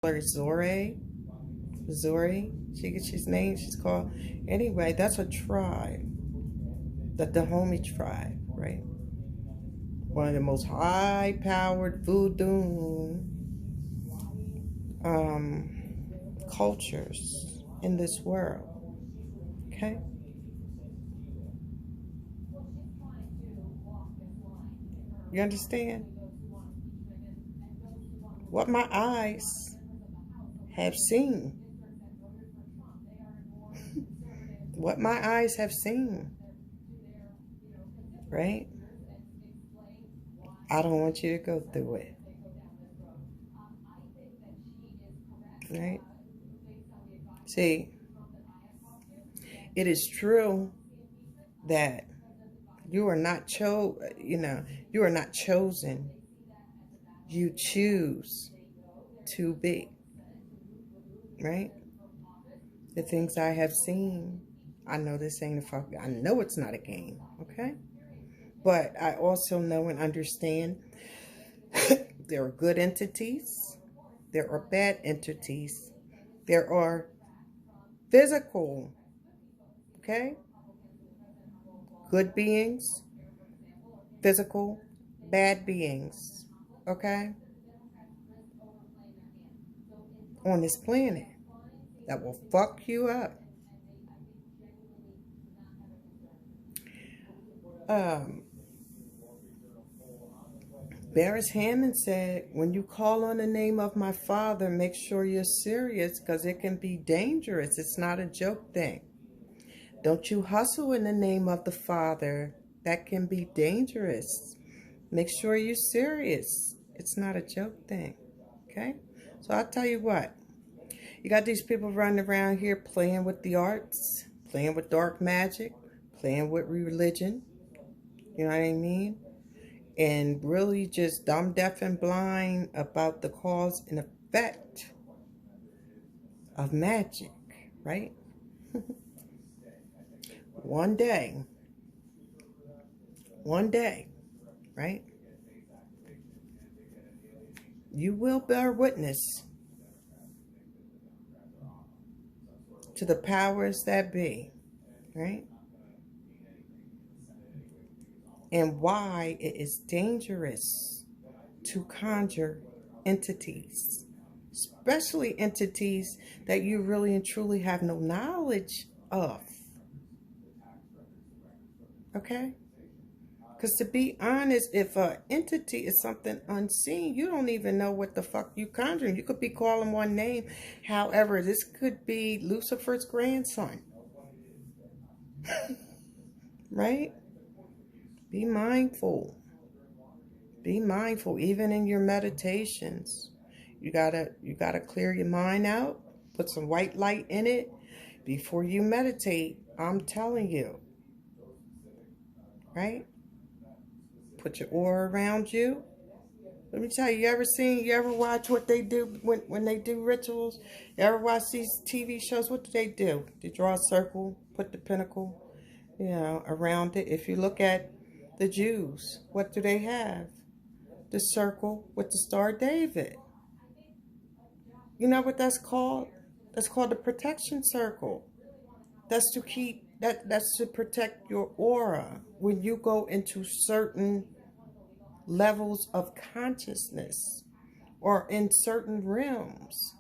Her Zori, she's named, she's called. Anyway, that's a tribe, the Dahomey tribe, right? One of the most high-powered voodoo um, cultures in this world. Okay, you understand? What my eyes have seen, what my eyes have seen, right? I don't want you to go through it, right? See, it is true that you are not you are not chosen. You choose to be, right? The things I have seen, I know this ain't a fuck. I know it's not a game, okay? But I also know and understand there are good entities, there are bad entities, there are physical, okay? Good beings, physical, bad beings, okay? On this planet that will fuck you up. Beres Hammond said, when you call on the name of my father, make sure you're serious because it can be dangerous. It's not a joke thing. Don't you hustle in the name of the father. That can be dangerous. Make sure you're serious. It's not a joke thing. Okay? So I'll tell you what. You got these people running around here playing with the arts, playing with dark magic, playing with religion. You know what I mean? And really just dumb, deaf, and blind about the cause and effect of magic, right? One day, right? You will bear witness to the powers that be, right? And why it is dangerous to conjure entities, especially entities that you really and truly have no knowledge of. Okay? Because to be honest, if an entity is something unseen, you don't even know what the fuck you conjuring. You could be calling one name. However, this could be Lucifer's grandson. Right? Be mindful. Be mindful, even in your meditations. You gotta clear your mind out, put some white light in it before you meditate. I'm telling you, right? Put your aura around you. Let me tell you, you ever watch what they do when they do rituals? You ever watch these TV shows? What do? They draw a circle, put the pinnacle, around it. If you look at the Jews, what do they have? The circle with the Star David. You know what that's called? That's called the protection circle. That's to that's to protect your aura when you go into certain levels of consciousness or in certain realms,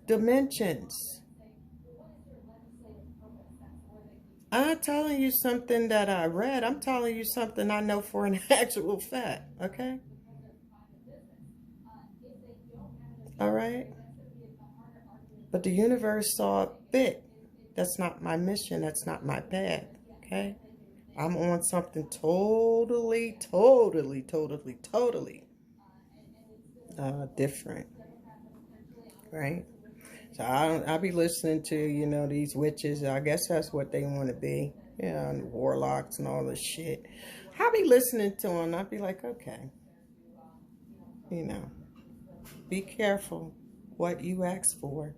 dimensions. I'm not telling you something that I read. I'm telling you something I know for an actual fact, okay? All right? But the universe saw fit. That's not my mission. That's not my path, okay? I'm on something totally different, right? So I'll be listening to, these witches. I guess that's what they want to be, and warlocks and all this shit. I'll be listening to them. I'll be like, okay, be careful what you ask for,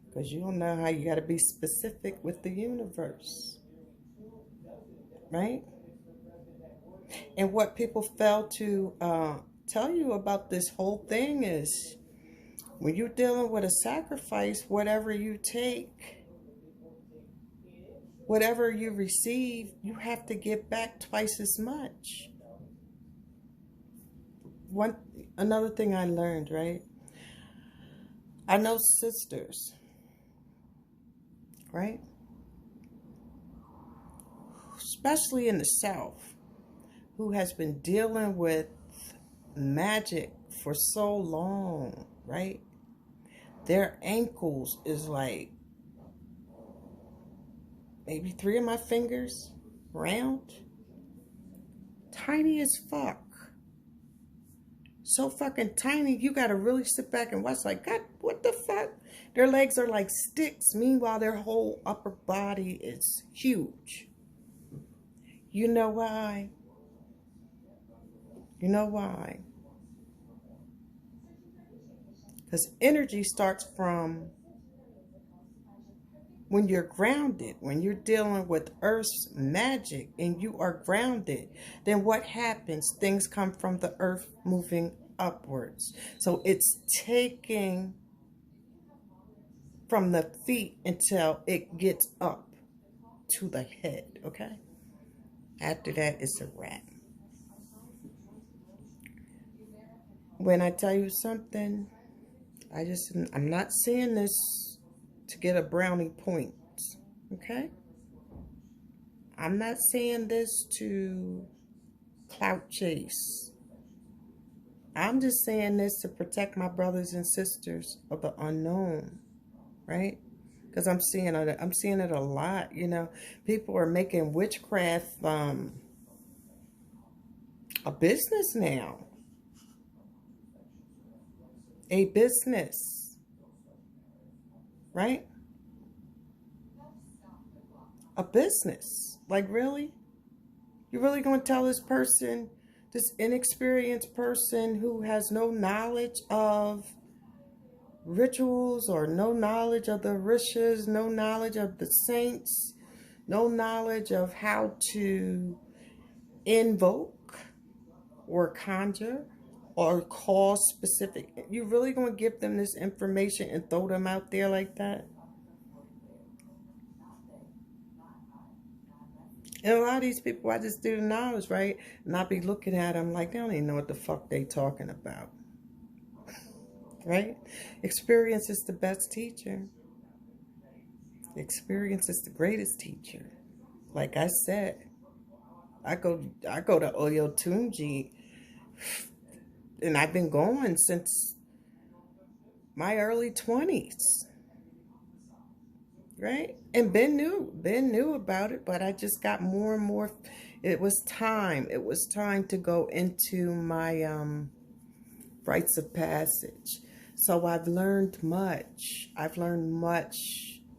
because you don't know how you got to be specific with the universe, right? And what people fail to tell you about this whole thing is When you're dealing with a sacrifice, whatever you take, whatever you receive, you have to give back twice as much. Another thing I learned, right? I know sisters, right? Especially in the South, who has been dealing with magic for so long, right? Their ankles is like maybe 3 of my fingers round, tiny as fuck. So fucking tiny, you gotta really sit back and watch like, God, what the fuck? Their legs are like sticks. Meanwhile, their whole upper body is huge. You know why? You know why? Because energy starts from when you're grounded, when you're dealing with Earth's magic and you are grounded, then what happens? Things come from the Earth moving upwards. So it's taking from the feet until it gets up to the head, okay? After that, it's a wrap. When I tell you something, I'm not saying this to get a brownie point, okay? I'm not saying this to clout chase. I'm just saying this to protect my brothers and sisters of the unknown, right? Because I'm seeing it a lot, you know. People are making witchcraft a business now. A business, right? A business. Like, really? You really going to tell this person, this inexperienced person who has no knowledge of rituals or no knowledge of the rishas, no knowledge of the saints, no knowledge of how to invoke or conjure or call specific, you really going to give them this information and throw them out there like that? And a lot of these people, I just do the knowledge, right? And I'll be looking at them like they don't even know what the fuck they talking about. Right? Experience is the best teacher. Experience is the greatest teacher. Like I said, I go to Oyotunji, and I've been going since my early 20s. Right? And Ben knew about it, but I just got more and more. It was time to go into my rites of passage. So I've learned much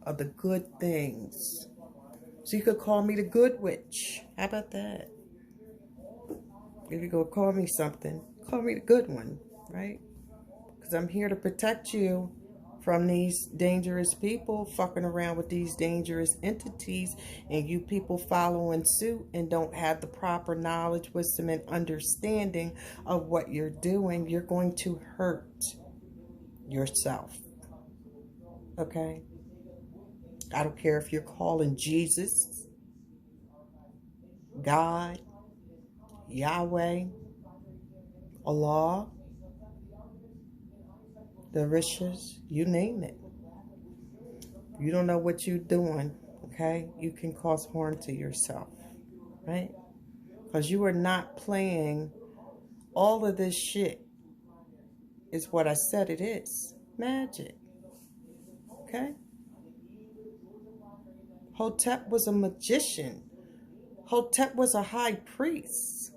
of the good things. So you could call me the good witch. How about that? If you're going to call me something, call me the good one, right? Because I'm here to protect you from these dangerous people fucking around with these dangerous entities, and you people following suit and don't have the proper knowledge, wisdom, and understanding of what you're doing. You're going to hurt yourself. Okay? I don't care if you're calling Jesus, God, Yahweh, Allah, the Rishas, you name it. You don't know what you're doing, okay? You can cause harm to yourself, right? Because you are not playing. All of this shit is what I said it is. Magic, okay? Hotep was a magician. Hotep was a high priest.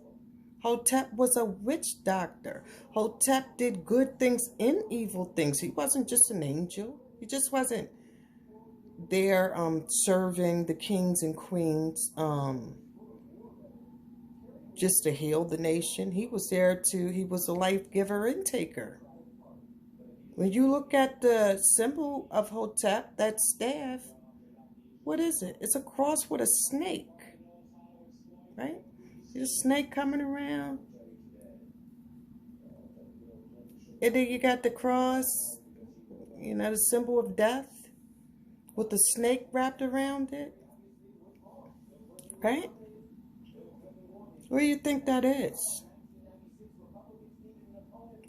Hotep was a witch doctor. Hotep did good things and evil things. He wasn't just an angel. He just wasn't there serving the kings and queens just to heal the nation. He was there he was a life giver and taker. When you look at the symbol of Hotep, that staff, what is it? It's a cross with a snake, right? There's a snake coming around. And then you got the cross You know, the symbol of death with the snake wrapped around it. Right? What do you think that is?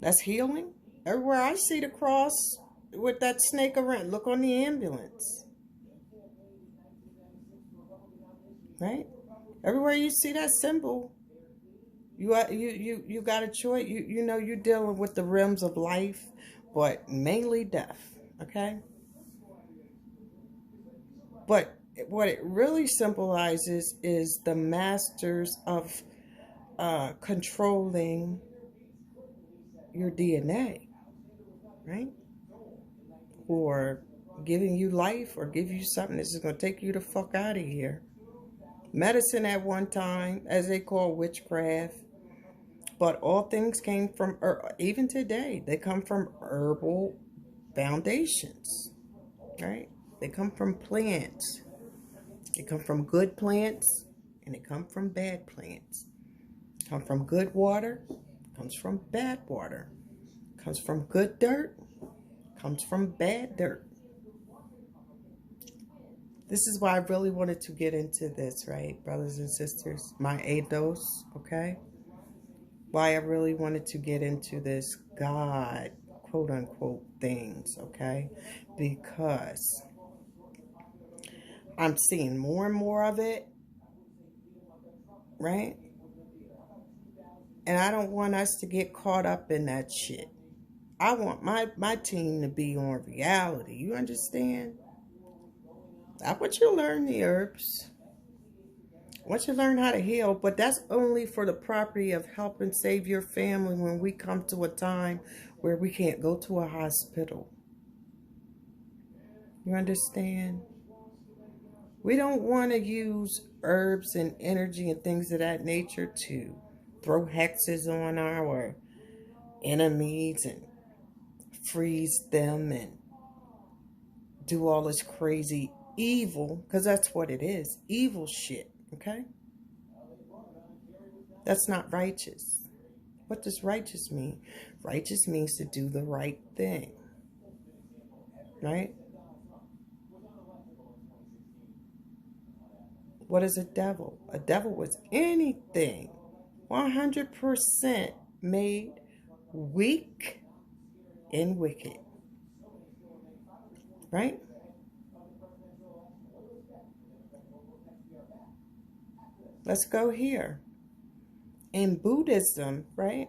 That's healing? Everywhere I see the cross with that snake around, look on the ambulance. Right? Everywhere you see that symbol, you got a choice. You know you're dealing with the realms of life, but mainly death. Okay? But what it really symbolizes is the masters of controlling your DNA, right? Or giving you life or give you something that's going to take you the fuck out of here. Medicine at one time, as they call witchcraft, but all things came from, even today, they come from herbal foundations, right? They come from plants. They come from good plants and they come from bad plants. Come from good water, comes from bad water. Comes from good dirt, comes from bad dirt. This is why I really wanted to get into this, right, brothers and sisters? My ADOS, okay? Why I really wanted to get into this God, quote unquote, things, okay? Because I'm seeing more and more of it, right? And I don't want us to get caught up in that shit. I want my team to be on reality. You understand? I want you to learn the herbs. I want you to learn how to heal, but that's only for the property of helping save your family when we come to a time where we can't go to a hospital. You understand? We don't want to use herbs and energy and things of that nature to throw hexes on our enemies and freeze them and do all this crazy evil, because that's what it is, evil shit, okay? That's not righteous. What does righteous mean? Righteous means to do the right thing, right? What is a devil? A devil is anything 100% made weak and wicked, right? Let's go here. In Buddhism, right?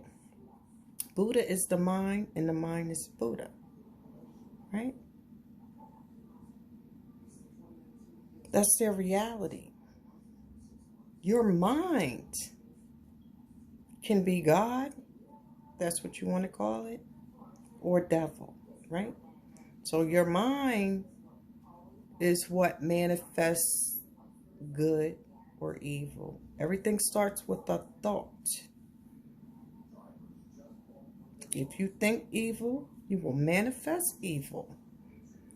Buddha is the mind and the mind is Buddha, right? That's their reality. Your mind can be God, that's what you want to call it, or devil, right? So your mind is what manifests good or evil. Everything starts with a thought. If you think evil, you will manifest evil.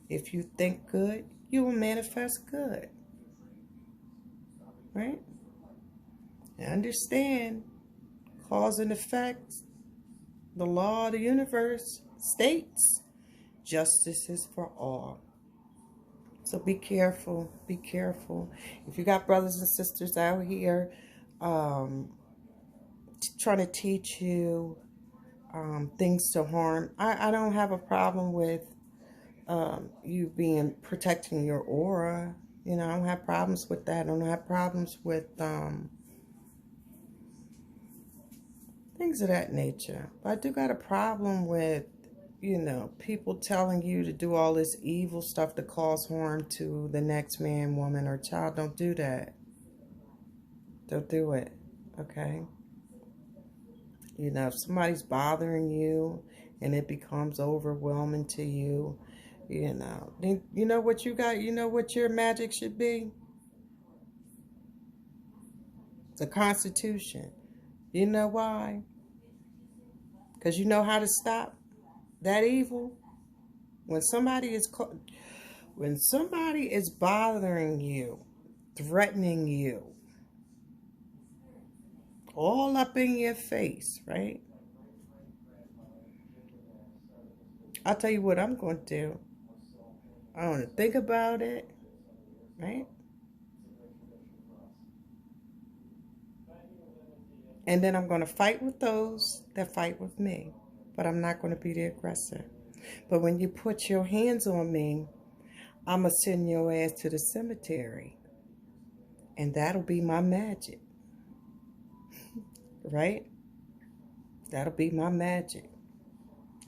If you think good, you will manifest good. Right? And understand cause and effect. The law of the universe states justice is for all. So be careful. Be careful. If you got brothers and sisters out here trying to teach you things to harm, I don't have a problem with you protecting your aura. You know, I don't have problems with that. I don't have problems with things of that nature. But I do got a problem with, you know, people telling you to do all this evil stuff to cause harm to the next man, woman, or child. Don't do that. Don't do it. Okay? You know, if somebody's bothering you and it becomes overwhelming to you, you know, then you know what you got? You know what your magic should be? The Constitution. You know why? Because you know how to stop that evil. When somebody is bothering you, threatening you, all up in your face, right? I'll tell you what I'm going to do. I want to think about it, right? And then I'm going to fight with those that fight with me. But I'm not going to be the aggressor. But when you put your hands on me, I'm going to send your ass to the cemetery. And that'll be my magic. Right? That'll be my magic.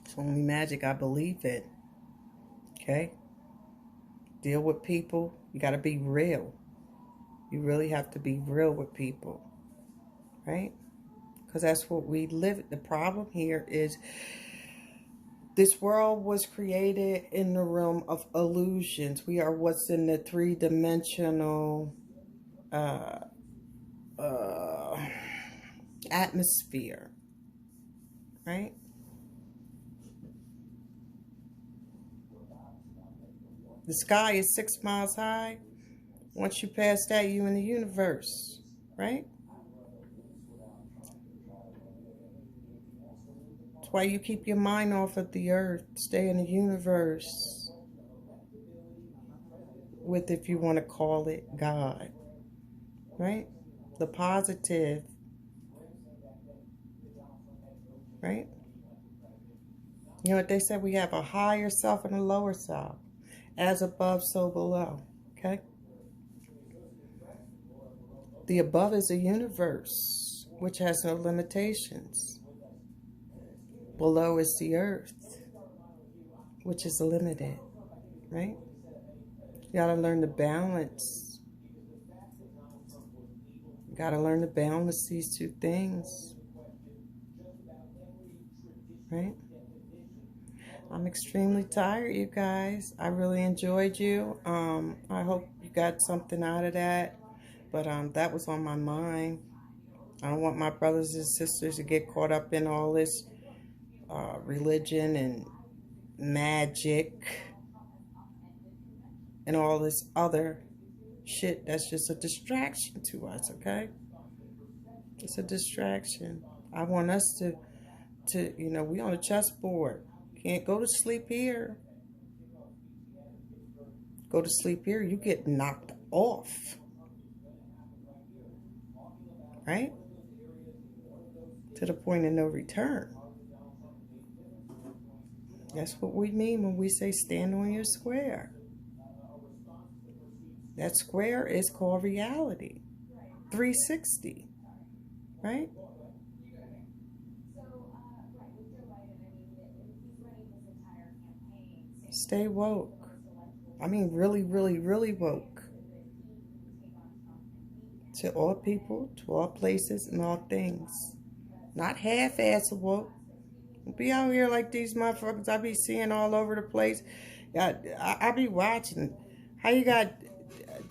It's the only magic I believe in. Okay? Deal with people. You got to be real. You really have to be real with people. Right? Because that's what we live. The problem here is this world was created in the realm of illusions. We are what's in the three-dimensional atmosphere, right? The sky is 6 miles high. Once you pass that, you in the universe, right? That's why you keep your mind off of the earth. Stay in the universe with, if you want to call it, God, right? The positive, right? You know what they said? We have a higher self and a lower self. As above, so below. Okay? The above is a universe, which has no limitations. Below is the earth, which is limited. Right? You gotta learn to balance. You gotta learn to balance these two things. Right? I'm extremely tired, you guys. I really enjoyed you. I hope you got something out of that. But that was on my mind. I don't want my brothers and sisters to get caught up in all this religion and magic and all this other shit that's just a distraction to us, okay? It's a distraction. I want us to you know, we on a chessboard. Can't go to sleep here. Go to sleep here, you get knocked off. Right? To the point of no return. That's what we mean when we say stand on your square. That square is called reality. 360. Right? Stay woke. I mean, really, really, really woke. To all people, to all places, and all things. Not half-ass woke. Don't be out here like these motherfuckers I be seeing all over the place. I be watching how you got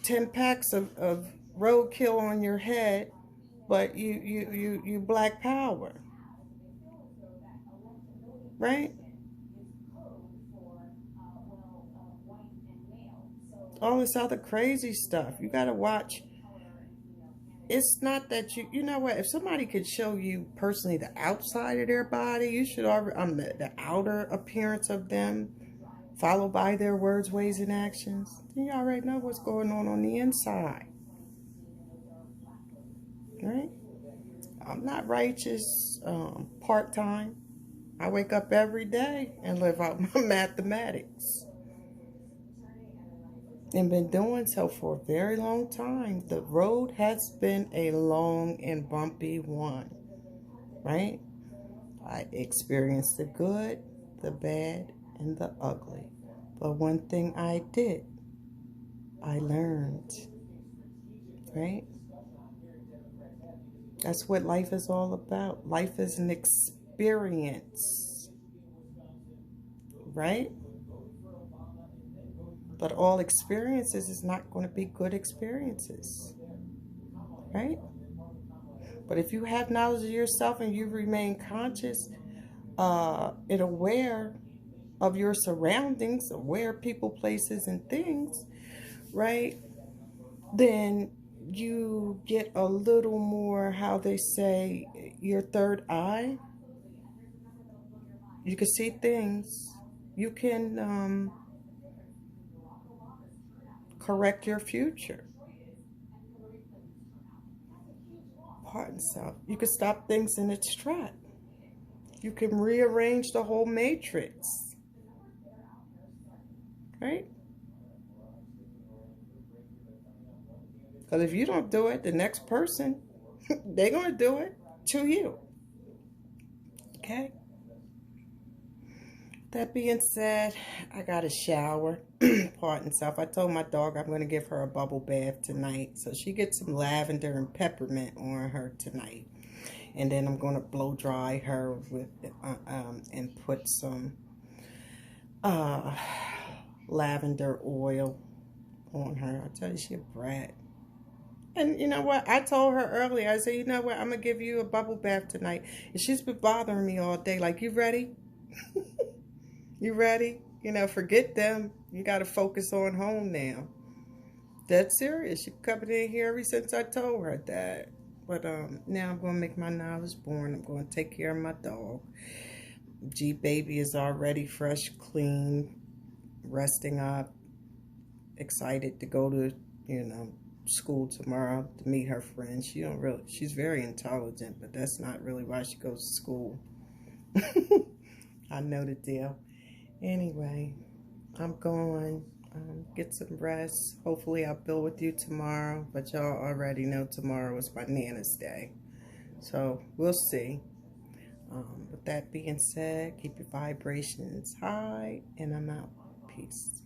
10 packs of roadkill on your head, but you black power. Right? All this other crazy stuff. You gotta watch. It's not that you know what, if somebody could show you personally the outside of their body, you should already, the outer appearance of them, followed by their words, ways, and actions, then you already know what's going on the inside. Right? I'm not righteous part-time. I wake up every day and live out my mathematics. And been doing so for a very long time. The road has been a long and bumpy one, right? I experienced the good, the bad, and the ugly. But one thing I did, I learned, right? That's what life is all about. Life is an experience, right? But all experiences is not going to be good experiences, right? But if you have knowledge of yourself and you remain conscious and aware of your surroundings, aware of people, places, and things, right, then you get a little more, how they say, your third eye. You can see things you can correct your future. Pardon self. You can stop things in its track. You can rearrange the whole matrix, right? Because if you don't do it, the next person, they're going to do it to you. Okay? That being said, I got a shower. Pardon self. I told my dog I'm going to give her a bubble bath tonight. So she gets some lavender and peppermint on her tonight. And then I'm going to blow dry her with and put some lavender oil on her. I tell you, she a brat. And you know what? I told her earlier, I said, you know what? I'm going to give you a bubble bath tonight. And she's been bothering me all day. Like, you ready? You ready? You know, forget them. You got to focus on home now. That's serious. She coming in here ever since I told her that. But now I'm going to make my novice born. I'm going to take care of my dog. G-Baby is already fresh, clean, resting up, excited to go to, you know, school tomorrow to meet her friends. She's very intelligent, but that's not really why she goes to school. I know the deal. Anyway, I'm going get some rest. Hopefully I'll build with you tomorrow, but y'all already know tomorrow is my Nana's day, so we'll see. With that being said, keep your vibrations high, and I'm out. Peace.